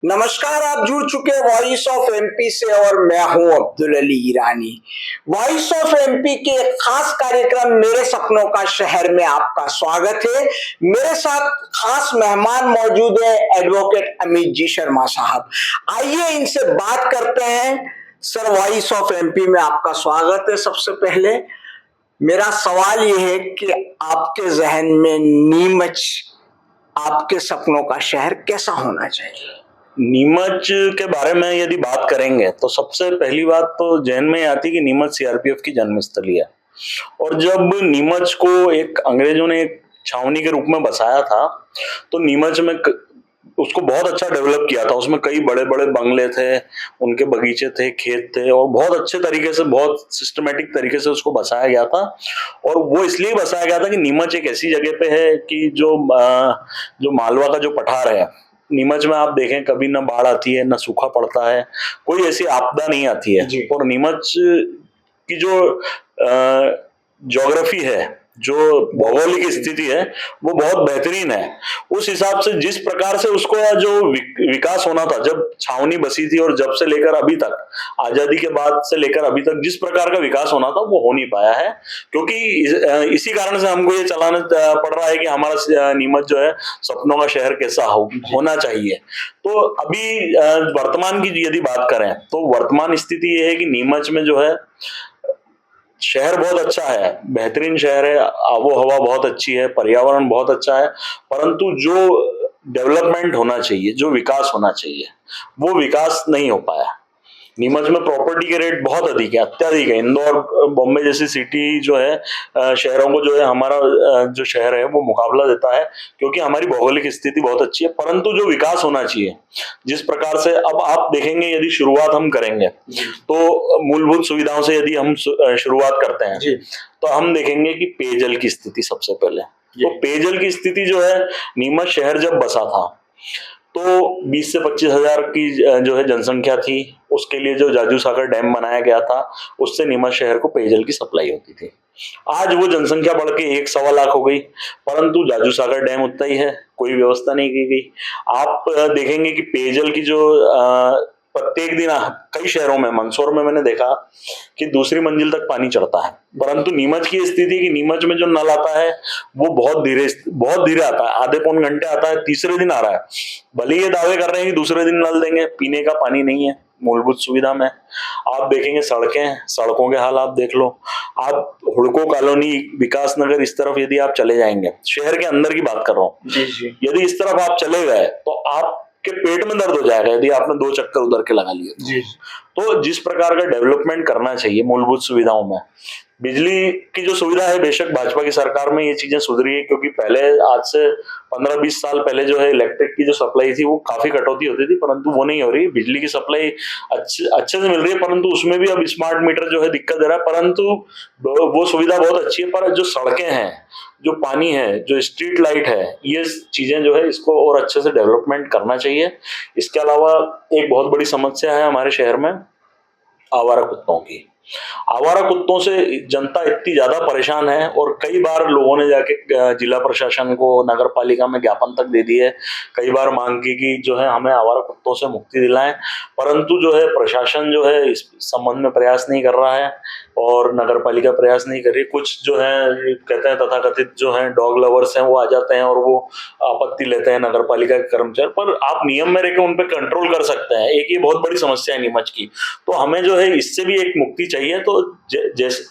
नमस्कार। आप जुड़ चुके वॉइस ऑफ एमपी से और मैं हूं अब्दुल अली ईरानी। वॉइस ऑफ एमपी के एक खास कार्यक्रम मेरे सपनों का शहर में आपका स्वागत है। मेरे साथ खास मेहमान मौजूद है, एडवोकेट अमित जी शर्मा साहब। आइए इनसे बात करते हैं। सर, वॉइस ऑफ एमपी में आपका स्वागत है। सबसे पहले मेरा सवाल यह है कि आपके जहन में नीमच, आपके सपनों का शहर कैसा होना चाहिए? नीमच के बारे में यदि बात करेंगे तो सबसे पहली बात तो जहन में आती है कि नीमच सीआरपीएफ की जन्मस्थली है। और जब नीमच को एक अंग्रेजों ने एक छावनी के रूप में बसाया था तो नीमच में उसको बहुत अच्छा डेवलप किया था। उसमें कई बड़े बड़े बंगले थे, उनके बगीचे थे, खेत थे, और बहुत अच्छे तरीके से, बहुत सिस्टमेटिक तरीके से उसको बसाया गया था। और वो इसलिए बसाया गया था कि नीमच एक ऐसी जगह पे है कि जो मालवा का जो पठार है, नीमच में आप देखें कभी ना बाढ़ आती है, ना सूखा पड़ता है, कोई ऐसी आपदा नहीं आती है। और नीमच की जो ज्योग्राफी है, जो भौगोलिक स्थिति है, वो बहुत बेहतरीन है। उस हिसाब से जिस प्रकार से उसको जो विकास होना था, जब छावनी बसी थी और जब से लेकर अभी तक, आजादी के बाद से लेकर अभी तक जिस प्रकार का विकास होना था वो हो नहीं पाया है। क्योंकि इसी कारण से हमको ये चलाना पड़ रहा है कि हमारा नीमच जो है सपनों का शहर कैसा होना चाहिए। तो अभी वर्तमान की यदि बात करें तो वर्तमान स्थिति ये है कि नीमच में जो है शहर बहुत अच्छा है, बेहतरीन शहर है, आबो हवा बहुत अच्छी है, पर्यावरण बहुत अच्छा है, परंतु जो डेवलपमेंट होना चाहिए, जो विकास होना चाहिए, वो विकास नहीं हो पाया। नीमच में प्रॉपर्टी के रेट बहुत अधिक है, अत्यधिक है। इंदौर, बॉम्बे जैसी सिटी जो है, शहरों को जो है हमारा जो शहर है वो मुकाबला देता है, क्योंकि हमारी भौगोलिक स्थिति बहुत अच्छी है। परंतु जो विकास होना चाहिए, जिस प्रकार से अब आप देखेंगे, यदि शुरुआत हम करेंगे तो मूलभूत सुविधाओं से यदि हम शुरुआत करते हैं तो हम देखेंगे कि पेयजल की स्थिति सबसे पहले। तो पेयजल की स्थिति जो है, नीमच शहर जब बसा था तो 20 से 25 हजार की जो है जनसंख्या थी। उसके लिए जो जाजू सागर डैम बनाया गया था, उससे नीमच शहर को पेयजल की सप्लाई होती थी। आज वो जनसंख्या बढ़ के 1-1.25 लाख हो गई, परंतु जाजू सागर डैम उतना ही है, कोई व्यवस्था नहीं की गई। आप देखेंगे कि पेयजल की जो प्रत्येक दिन कई शहरों में, मंदसौर में मैंने देखा कि दूसरी मंजिल तक पानी चढ़ता है, परंतु नीमच की स्थिति कि नीमच में जो नल आता है वो बहुत धीरे आता है, आधे पौन घंटे आता है, तीसरे दिन आ रहा है। भले ये दावे कर रहे हैं कि दूसरे दिन नल देंगे, पीने का पानी नहीं है मूलभूत सुविधा में। आप देखेंगे सड़कों के हाल आप देख लो। आप हुड़को कॉलोनी, विकास नगर, इस तरफ यदि आप चले जाएंगे, शहर के अंदर की बात कर रहा हूँ, यदि इस तरफ आप चले गए तो आपके पेट में दर्द हो जाएगा यदि आपने 2 चक्कर उधर के लगा लिए। तो जिस प्रकार का डेवलपमेंट करना चाहिए मूलभूत सुविधाओं में, बिजली की जो सुविधा है, बेशक भाजपा की सरकार में ये चीजें सुधरी है, क्योंकि पहले आज से 15-20 साल पहले जो है इलेक्ट्रिक की जो सप्लाई थी वो काफी कटौती होती थी, परंतु वो नहीं हो रही। बिजली की सप्लाई अच्छे से मिल रही है, परंतु उसमें भी अब स्मार्ट मीटर जो है दिक्कत दे रहा है, परंतु वो सुविधा बहुत अच्छी है। पर जो सड़कें हैं, जो पानी है, जो स्ट्रीट लाइट है, ये चीजें जो है इसको और अच्छे से डेवलपमेंट करना चाहिए। इसके अलावा एक बहुत बड़ी समस्या है हमारे शहर में आवारा कुत्तों की। आवारा कुत्तों से जनता इतनी ज्यादा परेशान है, और कई बार लोगों ने जाके जिला प्रशासन को, नगर पालिका में ज्ञापन तक दे दिए, कई बार मांग की कि जो है हमें आवारा कुत्तों से मुक्ति दिलाएं, परंतु जो है प्रशासन जो है इस संबंध में प्रयास नहीं कर रहा है और नगर पालिका प्रयास नहीं कर रही। कुछ जो है कहते हैं तथाकथित जो है डॉग लवर्स हैं, वो आ जाते हैं और वो आपत्ति लेते हैं नगर पालिका के कर्मचारी, पर आप नियम में रहकर उन पर कंट्रोल कर सकते हैं। एक ये बहुत बड़ी समस्या है नीमच की, तो हमें जो है इससे भी एक मुक्ति चाहिए। तो जैसे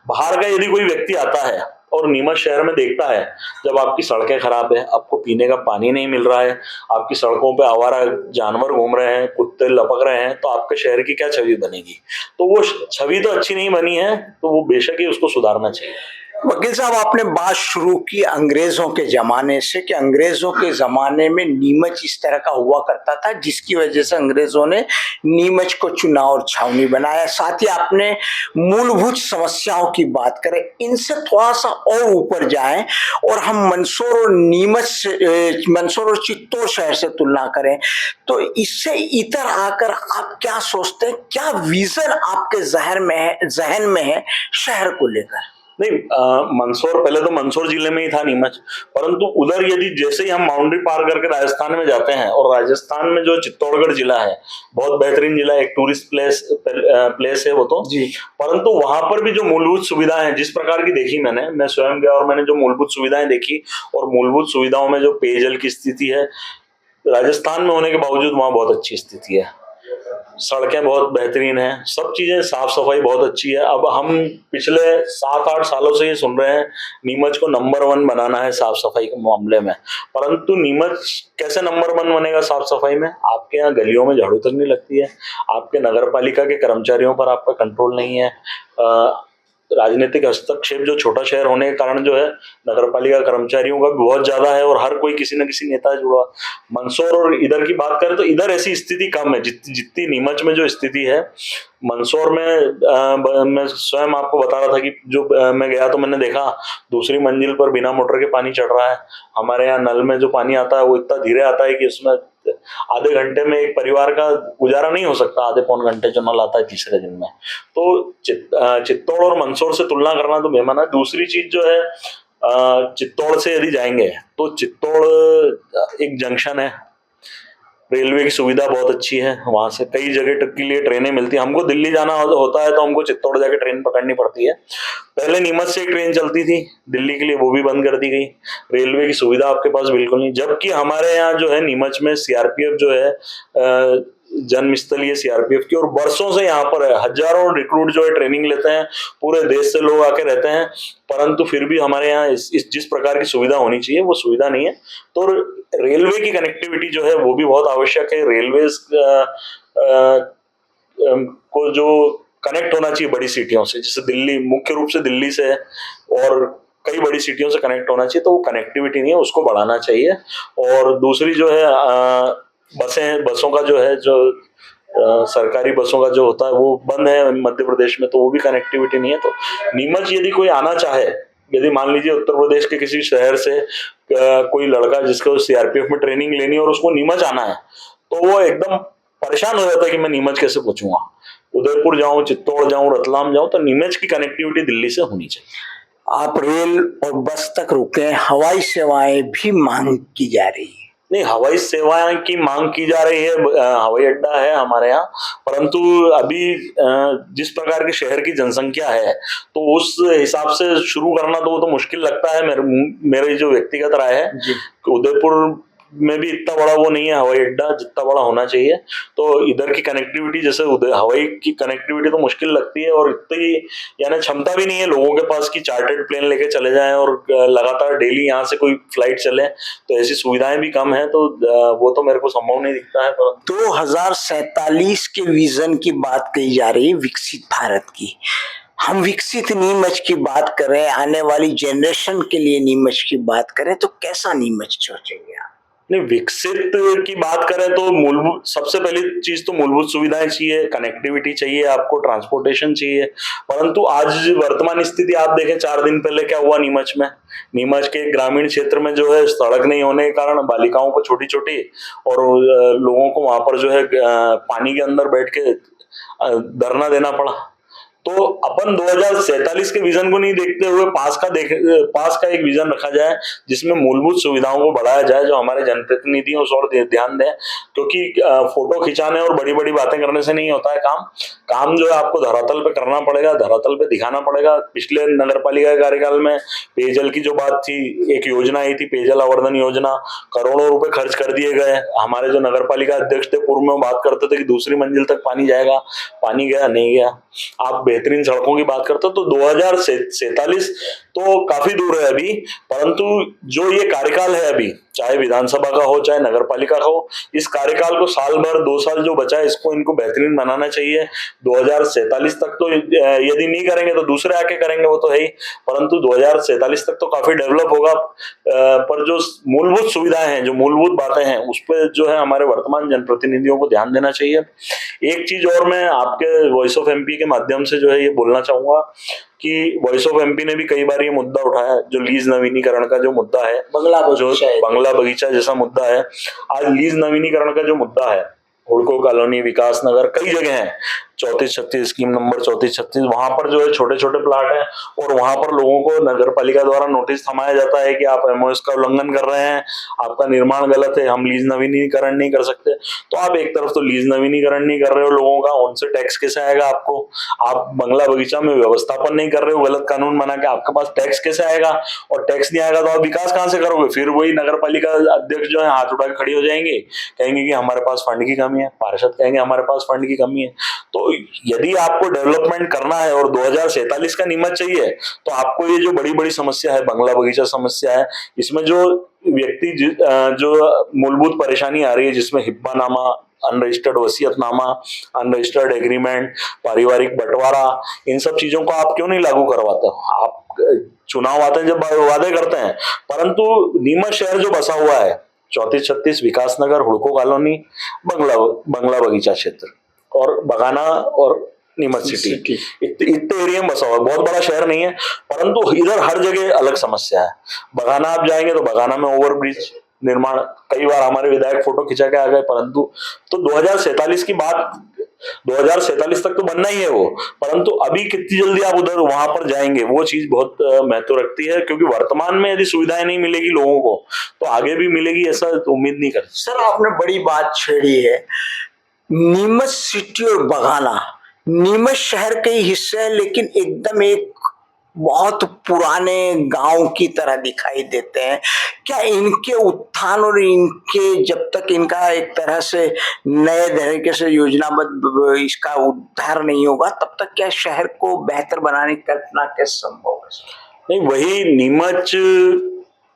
बाहर का यदि कोई व्यक्ति आता है और नीमच शहर में देखता है, जब आपकी सड़कें खराब है, आपको पीने का पानी नहीं मिल रहा है, आपकी सड़कों पे आवारा जानवर घूम रहे हैं, कुत्ते लपक रहे हैं, तो आपके शहर की क्या छवि बनेगी? तो वो छवि तो अच्छी नहीं बनी है, तो वो बेशक ही उसको सुधारना चाहिए। वकील साहब, आपने बात शुरू की अंग्रेजों के जमाने से कि अंग्रेजों के जमाने में नीमच इस तरह का हुआ करता था, जिसकी वजह से अंग्रेजों ने नीमच को चुना और छावनी बनाया। साथ ही आपने मूलभूत समस्याओं की बात करें, इनसे थोड़ा सा और ऊपर जाएं और हम मंदसौर और नीमच से, मंदसौर और चित्तौड़ शहर से तुलना करें, तो इससे इतर आकर आप क्या सोचते हैं, क्या विजन आपके जहन में है शहर को लेकर? नहीं, मंदसौर पहले तो मंदसौर जिले में ही था नीमच, परंतु उधर यदि जैसे ही हम बाउंड्री पार करके राजस्थान में जाते हैं, और राजस्थान में जो चित्तौड़गढ़ जिला है बहुत बेहतरीन जिला है, एक टूरिस्ट प्लेस है वो तो जी। परंतु वहां पर भी जो मूलभूत सुविधाएं हैं जिस प्रकार की देखी मैं स्वयं गया और मैंने जो मूलभूत सुविधाएं देखी, और मूलभूत सुविधाओं में जो पेयजल की स्थिति है राजस्थान में होने के बावजूद वहां बहुत अच्छी स्थिति है। सड़कें बहुत बेहतरीन हैं, सब चीजें, साफ सफाई बहुत अच्छी है। अब हम पिछले 7-8 सालों से ये सुन रहे हैं नीमच को नंबर 1 बनाना है साफ सफाई के मामले में, परंतु नीमच कैसे नंबर 1 बनेगा साफ सफाई में? आपके यहाँ गलियों में झाड़ू तक नहीं लगती है, आपके नगर पालिका के कर्मचारियों पर आपका कंट्रोल नहीं है, राजनीतिक हस्तक्षेप जो छोटा शहर होने के कारण जो है नगर पालिका कर्मचारियों का भी बहुत ज्यादा है, और हर कोई किसी न किसी नेता से जुड़ा। मंदसौर और इधर की बात करें तो इधर ऐसी स्थिति कम है जितनी नीमच में जो स्थिति है। मंदसौर में मैं स्वयं आपको बता रहा था कि जो मैं गया तो मैंने देखा दूसरी मंजिल पर बिना मोटर के पानी चढ़ रहा है। हमारे यहाँ नल में जो पानी आता है वो इतना धीरे आता है कि उसमें आधे घंटे में एक परिवार का गुजारा नहीं हो सकता, आधे पौन घंटे जो नल आता है तीसरे दिन में। तो चित्तौड़ और मंदसौर से तुलना करना तो बेमाना है। दूसरी चीज जो है, चित्तौड़ से यदि जाएंगे तो चित्तौड़ एक जंक्शन है, रेलवे की सुविधा बहुत अच्छी है, वहां से कई जगह तक के लिए ट्रेनें मिलती है। हमको दिल्ली जाना होता है तो हमको चित्तौड़ जाके ट्रेन पकड़नी पड़ती है। पहले नीमच से एक ट्रेन चलती थी दिल्ली के लिए, वो भी बंद कर दी गई। रेलवे की सुविधा आपके पास बिल्कुल नहीं, जबकि हमारे यहाँ जो है नीमच में सीआरपीएफ जो है जन्मस्थली है सीआरपीएफ की, और वर्षों से यहाँ पर है, हजारों रिक्रूट जो है ट्रेनिंग लेते हैं, पूरे देश से लोग आके रहते हैं, परंतु फिर भी हमारे यहाँ इस जिस प्रकार की सुविधा होनी चाहिए वो सुविधा नहीं है। तो रेलवे की कनेक्टिविटी जो है वो भी बहुत आवश्यक है। रेलवे को जो कनेक्ट होना चाहिए बड़ी सिटियों से, जैसे दिल्ली मुख्य रूप से दिल्ली से और कई बड़ी सिटियों से कनेक्ट होना चाहिए, तो वो कनेक्टिविटी नहीं है, उसको बढ़ाना चाहिए। और दूसरी जो है बसों का जो है, जो सरकारी बसों का जो होता है वो बंद है मध्य प्रदेश में, तो वो भी कनेक्टिविटी नहीं है। तो नीमच यदि कोई आना चाहे, यदि मान लीजिए उत्तर प्रदेश के किसी शहर से कोई लड़का जिसको सीआरपीएफ में ट्रेनिंग लेनी है और उसको नीमच आना है, तो वो एकदम परेशान हो जाता है कि मैं नीमच कैसे पहुंचूंगा, उदयपुर जाऊं, चित्तौड़ जाऊं, रतलाम जाऊं। तो नीमच की कनेक्टिविटी दिल्ली से होनी चाहिए। आप रेल और बस तक रुके, हवाई सेवाएं भी मांग की जा रही है। नहीं, हवाई सेवाएं की मांग की जा रही है, हवाई अड्डा है हमारे यहाँ, परंतु अभी जिस प्रकार के शहर की जनसंख्या है तो उस हिसाब से शुरू करना तो वो तो मुश्किल लगता है। मेरी जो व्यक्तिगत राय है, उदयपुर में भी इतना बड़ा वो नहीं है हवाई अड्डा जितना बड़ा होना चाहिए, तो इधर की कनेक्टिविटी जैसे हवाई की कनेक्टिविटी तो मुश्किल लगती है, और इतनी यानी क्षमता भी नहीं है लोगों के पास कि चार्टर्ड प्लेन लेके चले जाएं और लगातार डेली यहाँ से कोई फ्लाइट चले, तो ऐसी सुविधाएं भी कम है, तो वो तो मेरे को संभव नहीं दिखता है। 2047 के विजन की बात कही जा रही है, विकसित भारत की। हम विकसित नीमच की बात करें, आने वाली जनरेशन के लिए नीमच की बात करें, तो कैसा नीमच सोचेंगे आप? नहीं, विकसित की बात करें तो मूलभूत, सबसे पहली चीज तो मूलभूत सुविधाएं चाहिए, कनेक्टिविटी चाहिए, आपको ट्रांसपोर्टेशन चाहिए। परंतु आज वर्तमान स्थिति आप देखें, 4 दिन पहले क्या हुआ नीमच में। नीमच के ग्रामीण क्षेत्र में जो है सड़क नहीं होने के कारण बालिकाओं को छोटी छोटी और लोगों को वहां पर जो है पानी के अंदर बैठ के धरना देना पड़ा। तो अपन 2047 के विजन को नहीं देखते हुए पास का एक विजन रखा जाए जिसमें मूलभूत सुविधाओं को बढ़ाया जाए, जो हमारे जनप्रतिनिधियों उस और ध्यान दें, क्योंकि फोटो खिंचाने और बड़ी बड़ी बातें करने से नहीं होता है काम जो है आपको धरातल पे करना पड़ेगा, धरातल पे दिखाना पड़ेगा। पिछले नगर पालिका कार्यकाल में पेयजल की जो बात थी, एक योजना आई थी पेयजल आवर्धन योजना, करोड़ों रुपए खर्च कर दिए गए। हमारे जो नगर पालिका अध्यक्ष थे पूर्व में बात करते थे कि दूसरी मंजिल तक पानी जाएगा, पानी गया नहीं गया। आप बेहतरीन सड़कों की बात करते हो तो 2047 तो काफी दूर है अभी, परंतु जो ये कार्यकाल है अभी, चाहे विधानसभा का हो चाहे नगर पालिका का हो, इस कार्यकाल को साल भर 2 साल जो बचा है इसको इनको बेहतरीन बनाना चाहिए। 2047 तक तो यदि नहीं करेंगे तो दूसरे आके करेंगे, वो तो है ही, परंतु 2047 तक तो काफी डेवलप होगा। पर जो मूलभूत सुविधाएं हैं, जो मूलभूत बातें हैं, उस पर जो है हमारे वर्तमान जनप्रतिनिधियों को ध्यान देना चाहिए। एक चीज और मैं आपके वॉइस ऑफ एमपी के माध्यम से जो है ये बोलना चाहूंगा कि वॉइस ऑफ एमपी ने भी कई बार ये मुद्दा उठाया, जो लीज नवीनीकरण का जो मुद्दा है, बंगला बगीचा जैसा मुद्दा है। आज लीज नवीनीकरण का जो मुद्दा है, हुडको कॉलोनी, विकास नगर, कई जगह हैं 3436 स्कीम नंबर 3436, वहां पर जो है छोटे छोटे प्लाट है और वहां पर लोगों को नगर पालिका द्वारा नोटिस थमाया जाता है कि आप एमओएस का उल्लंघन कर रहे हैं, आपका निर्माण गलत है, हम लीज नवीनीकरण नहीं कर सकते। तो आप एक तरफ तो लीज नवीनीकरण नहीं कर रहे हो लोगों का, उनसे टैक्स कैसे आएगा आपको? आप बंगला बगीचा में व्यवस्थापन नहीं कर रहे हो, गलत कानून बना के, आपके पास टैक्स कैसे आएगा? और टैक्स नहीं आएगा तो आप विकास कहां से करोगे? फिर वही नगर पालिका अध्यक्ष जो है हाथ उठा के खड़ी हो जाएंगे, कहेंगे कि हमारे पास फंड की कमी है, पार्षद कहेंगे हमारे पास फंड की कमी है। तो यदि आपको डेवलपमेंट करना है और 2047 का नीमच चाहिए, तो आपको ये जो बड़ी बड़ी समस्या है, बंगला बगीचा समस्या है, इसमें जो व्यक्ति जो मूलभूत परेशानी आ रही है, जिसमें हिब्बानामा, अनरजिस्टर्ड वसीयतनामा, अनरजिस्टर्ड एग्रीमेंट, पारिवारिक बंटवारा, इन सब चीजों को आप क्यों नहीं लागू करवाते हो? आप चुनाव आते हैं जब वादे करते हैं, परंतु नीमच शहर जो बसा हुआ है 3436 विकास नगर, हुड़को कॉलोनी, बंगला बगीचा क्षेत्र और बगाना और नीमच सिटी, इतने एरिया में बसा हुआ है। बहुत बड़ा शहर नहीं है, परंतु इधर हर जगह अलग समस्या है। बगाना आप जाएंगे तो बगाना में ओवरब्रिज निर्माण, कई बार हमारे विधायक फोटो खिंचा के आ गए, परंतु तो 2047 की बात, 2047 तक तो बनना ही है वो, परंतु अभी कितनी जल्दी आप उधर वहां पर जाएंगे, वो चीज बहुत महत्व रखती है। क्योंकि वर्तमान में यदि सुविधाएं नहीं मिलेगी लोगों को, तो आगे भी मिलेगी ऐसा तो उम्मीद नहीं करते। सर, आपने बड़ी बात छेड़ी है। नीमच सिटी और बगाना, नीमच शहर के ही हिस्से है, लेकिन एकदम एक बहुत पुराने गांव की तरह दिखाई देते हैं। क्या इनके उत्थान और इनके जब तक इनका एक तरह से नए तरीके से योजनाबद्ध इसका उद्धार नहीं होगा, तब तक क्या शहर को बेहतर बनाने की कल्पना कैसे संभव है? नहीं, वही नीमच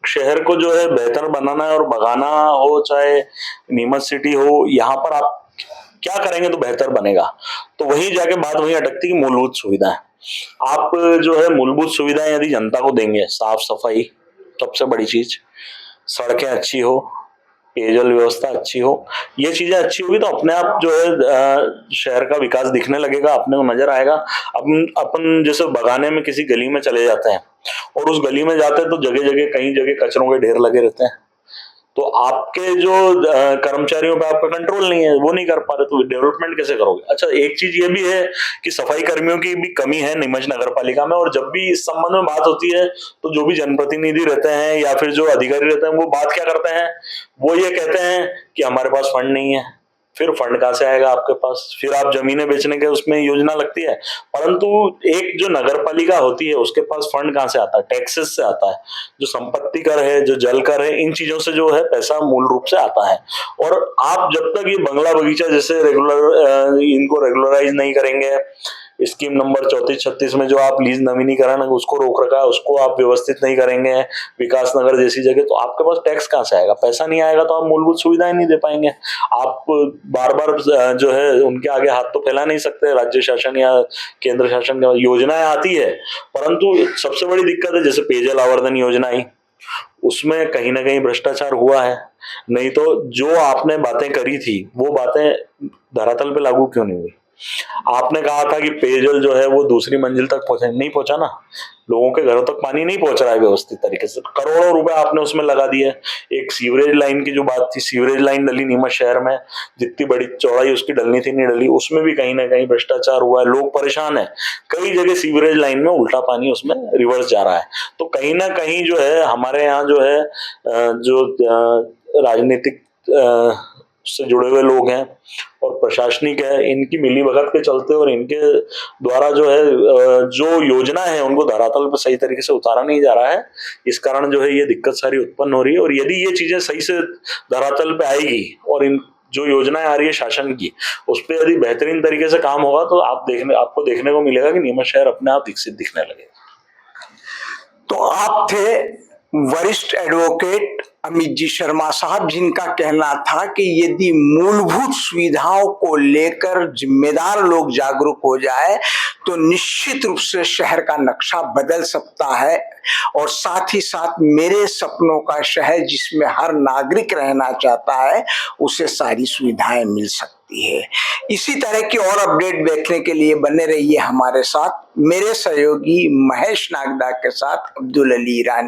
शहर को जो है बेहतर बनाना है, और बगाना हो चाहे नीमच सिटी हो, यहाँ पर आप क्या करेंगे तो बेहतर बनेगा? तो वही जाके बात वही अटकती कि मूलभूत सुविधाएं, आप जो है मूलभूत सुविधाएं यदि जनता को देंगे, साफ सफाई सबसे बड़ी चीज, सड़कें अच्छी हो, पेयजल व्यवस्था अच्छी हो, ये चीजें अच्छी होगी तो अपने आप जो है शहर का विकास दिखने लगेगा, अपने को नजर आएगा। अपन जैसे बगाने में किसी गली में चले जाते हैं और उस गली में जाते हैं तो जगह जगह कई जगह कचरों के ढेर लगे रहते हैं, तो आपके जो कर्मचारियों पे आपका कंट्रोल नहीं है, वो नहीं कर पा रहे, तो डेवलपमेंट कैसे करोगे? अच्छा, एक चीज ये भी है कि सफाई कर्मियों की भी कमी है नीमच नगर पालिका में, और जब भी इस संबंध में बात होती है तो जो भी जनप्रतिनिधि रहते हैं या फिर जो अधिकारी रहते हैं, वो बात क्या करते हैं, वो ये कहते हैं कि हमारे पास फंड नहीं है। फिर फंड कहां से आएगा आपके पास? फिर आप जमीनें बेचने के उसमें योजना लगती है, परंतु एक जो नगर पालिका होती है उसके पास फंड कहां से आता है? टैक्सेस से आता है, जो संपत्ति कर है, जो जल कर है, इन चीजों से जो है पैसा मूल रूप से आता है। और आप जब तक ये बंगला बगीचा जैसे इनको रेगुलराइज नहीं करेंगे, स्कीम नंबर 3436 में जो आप लीज नवीनीकरण उसको रोक रखा है, उसको आप व्यवस्थित नहीं करेंगे विकास नगर जैसी जगह, तो आपके पास टैक्स कहां से आएगा? पैसा नहीं आएगा तो आप मूलभूत सुविधाएं नहीं दे पाएंगे। आप बार बार जो है उनके आगे हाथ तो फैला नहीं सकते, राज्य शासन या केंद्र शासन की योजनाएं आती है, परंतु सबसे बड़ी दिक्कत है जैसे पेयजल आवर्धन योजना आई, उसमें कहीं ना कहीं भ्रष्टाचार हुआ है। नहीं तो जो आपने बातें करी थी वो बातें धरातल पे लागू क्यों नहीं हुई? आपने कहा था कि पेयजल जो है वो दूसरी मंजिल तक पहुंचे, नहीं पहुंचा ना, लोगों के घरों तक पानी नहीं पहुंच रहा है व्यवस्थित तरीके से। करोड़ों रुपए आपने उसमें लगा दिए। एक सीवरेज लाइन की जो बात थी, सीवरेज लाइन डली नीमच शहर में, जितनी बड़ी चौड़ाई उसकी डलनी थी नहीं डली, उसमें भी कहीं ना कहीं भ्रष्टाचार हुआ है, लोग परेशान है। कई जगह सीवरेज लाइन में उल्टा पानी उसमें रिवर्स जा रहा है। तो कहीं ना कहीं जो है हमारे यहाँ जो है जो राजनीतिक से जुड़े हुए लोग हैं और प्रशासनिक है, इनकी मिलीभगत के चलते और इनके द्वारा जो है जो योजना है उनको धरातल पर सही तरीके से उतारा नहीं जा रहा है। इस कारण जो है ये दिक्कत सारी उत्पन्न हो रही है। और यदि ये चीजें सही से धरातल पे आएगी और इन जो योजनाएं आ रही है शासन की, उस पर यदि बेहतरीन तरीके से काम होगा तो आपको देखने को मिलेगा कि नीमच शहर अपने आप विकसित दिखने लगेगा। तो आप थे वरिष्ठ एडवोकेट अमित जी शर्मा साहब, जिनका कहना था कि यदि मूलभूत सुविधाओं को लेकर जिम्मेदार लोग जागरूक हो जाए तो निश्चित रूप से शहर का नक्शा बदल सकता है, और साथ ही साथ मेरे सपनों का शहर जिसमें हर नागरिक रहना चाहता है उसे सारी सुविधाएं मिल सकती है। इसी तरह की और अपडेट देखने के लिए बने रहिए हमारे साथ, मेरे सहयोगी महेश नागदा के साथ अब्दुल अली ईरानी।